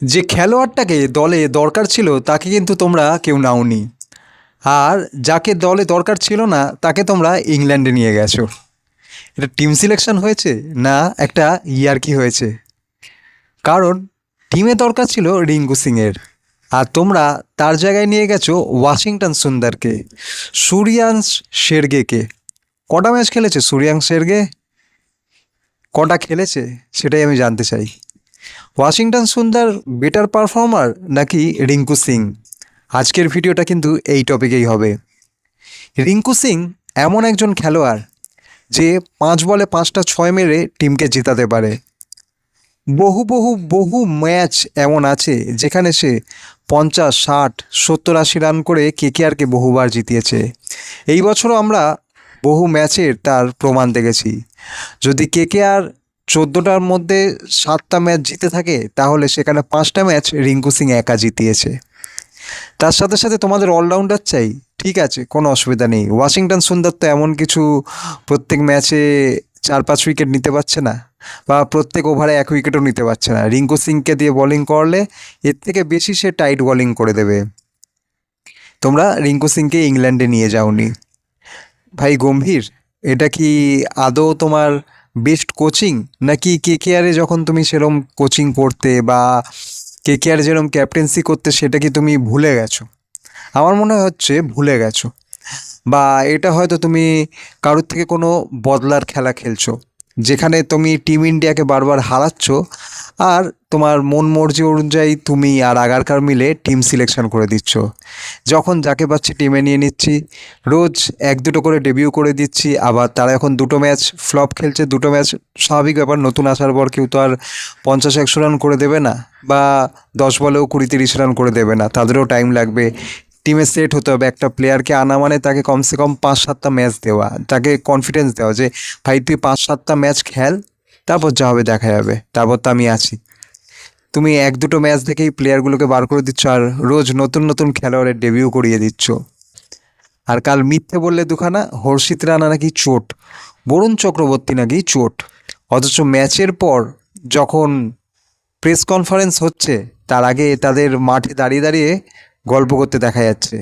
যে খেলোয়াড়টাকে দলে দরকার ছিল তাকে কিন্তু তোমরা কেউ নাওনি, আর যাকে দলে দরকার ছিল না তাকে তোমরা ইংল্যান্ডে নিয়ে গেছো। এটা টিম সিলেকশন হয়েছে না একটা ইয়ার্কি হয়েছে? কারণ টিমে দরকার ছিল রিঙ্কু সিংয়ের, আর তোমরা তার জায়গায় নিয়ে গেছো ওয়াশিংটন সুন্দরকে, সূর্যাংশ শেরগেকে। কটা ম্যাচ খেলেছে সূর্যাংশ শেরগে? কটা খেলেছে সেটাই আমি জানতে চাই। ওয়াশিংটন সুন্দর বেটার পারফর্মার নাকি রিঙ্কু সিং? আজকের ভিডিওটা কিন্তু এই টপিকেই হবে। রিঙ্কু সিং এমন একজন খেলোয়াড় যে 5 বলে 5টা 6 মেরে টিমকে জেতাতে পারে। বহু বহু বহু ম্যাচ এমন আছে যেখানে সে 50, 60, 70, 80 রান করে কেকেআরকে বহুবার জিতিয়েছে। এই বছরও আমরা বহু ম্যাচের তার প্রমাণ দেখেছি। যদি কেকেআর 14টার মধ্যে 7টা ম্যাচ জিতে থাকে তাহলে সেখানে 5টা ম্যাচ রিঙ্কু সিং একা জিতিয়েছে। তার সাথে সাথে তোমাদের অলরাউন্ডার চাই, ঠিক আছে, কোনো অসুবিধা নেই। ওয়াশিংটন সুন্দর তো এমন কিছু প্রত্যেক ম্যাচে 4-5 উইকেট নিতে পারছে না, বা প্রত্যেক ওভারে 1 উইকেটও নিতে পারছে না। রিঙ্কু সিংকে দিয়ে বোলিং করলে এর থেকে বেশি সে টাইট বোলিং করে দেবে। তোমরা রিঙ্কু সিংকে ইংল্যান্ডে নিয়ে যাওনি। ভাই গম্ভীর, এটা কি আদৌ তোমার বেস্ট কোচিং, নাকি কেকেআরে যখন তুমি সেরম কোচিং করতে বা কেকেআর যেরকম ক্যাপ্টেন্সি করতে সেটা কি তুমি ভুলে গেছো? আমার মনে হচ্ছে ভুলে গেছো, বা এটা হয়তো তুমি কারোর থেকে কোনো বদলার খেলা খেলছো, যেখানে তুমি টিম ইন্ডিয়াকে বারবার হারাচ্ছ, আর তোমার মন মর্জি অনুযায়ী তুমি আর আগারকার মিলে টিম সিলেকশন করে দিচ্ছ। যখন যাকে পাচ্ছি টিমে নিয়ে নিচ্ছি, রোজ 1-2টো করে ডেবিউ করে দিচ্ছি। আবার তারা এখন 2টো ম্যাচ ফ্লপ খেলছে, 2টো ম্যাচ স্বাভাবিক ব্যাপার, নতুন আসার পর কেউ তো আর 50-100 রান করে দেবে না, বা 10 বলেও 20-30 রান করে দেবে না, তাদেরও টাইম লাগবে। টিমে সেট হতে হবে। একটা প্লেয়ারকে আনা মানে তাকে কমসে কম 5-7টা ম্যাচ দেওয়া, তাকে কনফিডেন্স দেওয়া যে ভাই তুই 5-7টা ম্যাচ খেল, তারপর যা হবে দেখা যাবে, তারপর তো আমি আছি। তুমি 1-2টো ম্যাচ দেখেই প্লেয়ারগুলোকে বার করে দিচ্ছ, আর রোজ নতুন নতুন খেলোয়াড়ের ডেবিউ করিয়ে দিচ্ছ। আর কাল মিথ্যে বললে দুখানা, হর্ষিত রানা নাকি চোট, বরুণ চক্রবর্তী নাকি চোট, অথচ ম্যাচের পর যখন প্রেস কনফারেন্স হচ্ছে তার আগে তাদের মাঠে দাঁড়িয়ে দাঁড়িয়ে গল্প করতে দেখা যাচ্ছে।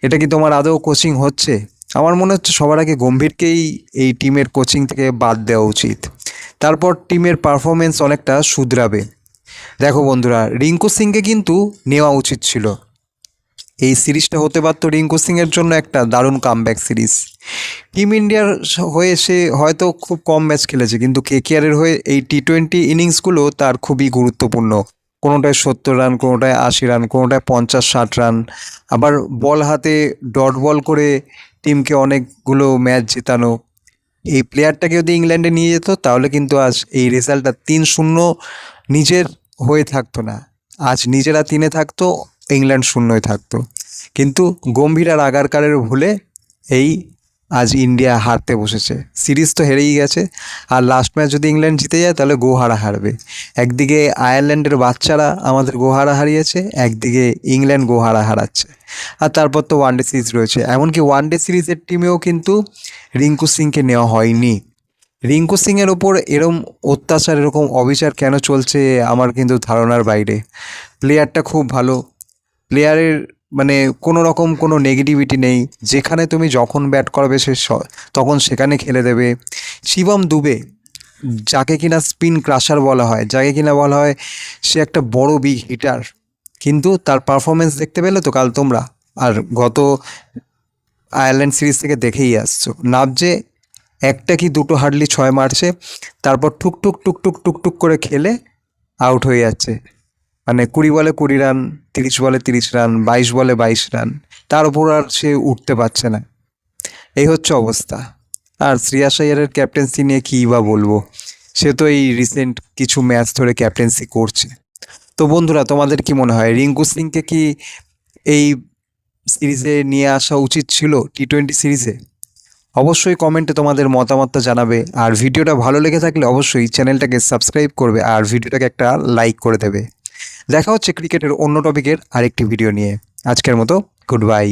এটা কি তোমার আদৌ কোচিং হচ্ছে? আমার মনে হচ্ছে সবার আগে গম্ভীরকেই এই টিমের কোচিং থেকে বাদ দেওয়া উচিত, তারপর টিমের পারফরমেন্স অনেকটা শুধরাবে। দেখো বন্ধুরা, রিঙ্কু সিংকে কিন্তু নেওয়া উচিত ছিল। এই সিরিজটা হতে পারতো রিঙ্কু সিংয়ের জন্য একটা দারুণ কামব্যাক সিরিজ। টিম ইন্ডিয়ার হয়ে সে হয়তো খুব কম ম্যাচ খেলেছে, কিন্তু কেকেআরের হয়ে এই টি-20 ইনিংসগুলো তার খুবই গুরুত্বপূর্ণ। কোনোটায় 70 রান, কোনোটায় 80 রান, কোনোটায় 50-60 রান, আবার বল হাতে ডট বল করে টিমকে অনেকগুলো ম্যাচ জেতানো। এই প্লেয়ারটাকে যদি ইংল্যান্ডে নিয়ে যেত তাহলে কিন্তু আজ এই রেজাল্টটা 3-0 নিজের হয়ে থাকতো না। আজ নিজেরা 3-এ থাকতো, ইংল্যান্ড 0-এ থাকতো। কিন্তু গম্ভীর আর আগারকারের ভুলে এই আজ ইন্ডিয়া হারতে বসেছে। সিরিজ তো হেরেই গেছে, আর লাস্ট ম্যাচ যদি ইংল্যান্ড জিতে যায় তাহলে গোহারা হারবে। একদিকে আয়ারল্যান্ডের বাচ্চারা আমাদের গোহারা হারিয়েছে, একদিকে ইংল্যান্ড গোহারা হারাচ্ছে। আর তারপর তো ওয়ানডে সিরিজ রয়েছে, এমনকি ওয়ানডে সিরিজের টিমেও কিন্তু রিঙ্কু সিংকে নেওয়া হয়নি। রিঙ্কু সিংয়ের ওপর এরম অত্যাচার, এরকম অবিচার কেন চলছে আমার কিন্তু ধারণার বাইরে। প্লেয়ারটা খুব ভালো, প্লেয়ারের মানে কোনো রকম কোনো নেগেটিভিটি নেই। যেখানে তুমি যখন ব্যাট করবে সে তখন সেখানে খেলে দেবে। শিবম দুবে, যাকে কিনা স্পিন ক্রাশার বলা হয়, যাকে কিনা বলা হয় সে একটা বড় বিগ হিটার, কিন্তু তার পারফরমেন্স দেখতে পেলে তো কাল তোমরা, আর গত আয়ারল্যান্ড সিরিজ থেকে দেখেই আসছো। নাবজে একটা কি দুটো হার্ডলি 6 মারছে, তারপর টুকটুক টুকটুক টুকটুক করে খেলে আউট হয়ে যাচ্ছে। মানে 20 বলে 20 রান, 30 বলে 30 রান, 22 বলে 22 রান, তার উপর আর সে উঠতে পারছে না। এই হচ্ছে অবস্থা। আর শ্রেয়াস আইয়ারের ক্যাপ্টেন্সি নিয়ে কী বা বলবো, সে তো এই রিসেন্ট কিছু ম্যাচ ধরে ক্যাপ্টেন্সি করছে। তো বন্ধুরা, তোমাদের কি মনে হয় রিঙ্কু সিংকে কি এই সিরিজে নিয়ে আসা উচিত ছিল টি-20 সিরিজে? অবশ্যই কমেন্টে তোমাদের মতামতটা জানাবে, আর ভিডিওটা ভালো লেগে থাকলে অবশ্যই চ্যানেলটাকে সাবস্ক্রাইব করবে, আর ভিডিওটাকে একটা লাইক করে দেবে। দেখা হচ্ছে ক্রিকেটের অন্য টপিকের আরেকটি ভিডিও নিয়ে। আজকের মতো গুড বাই।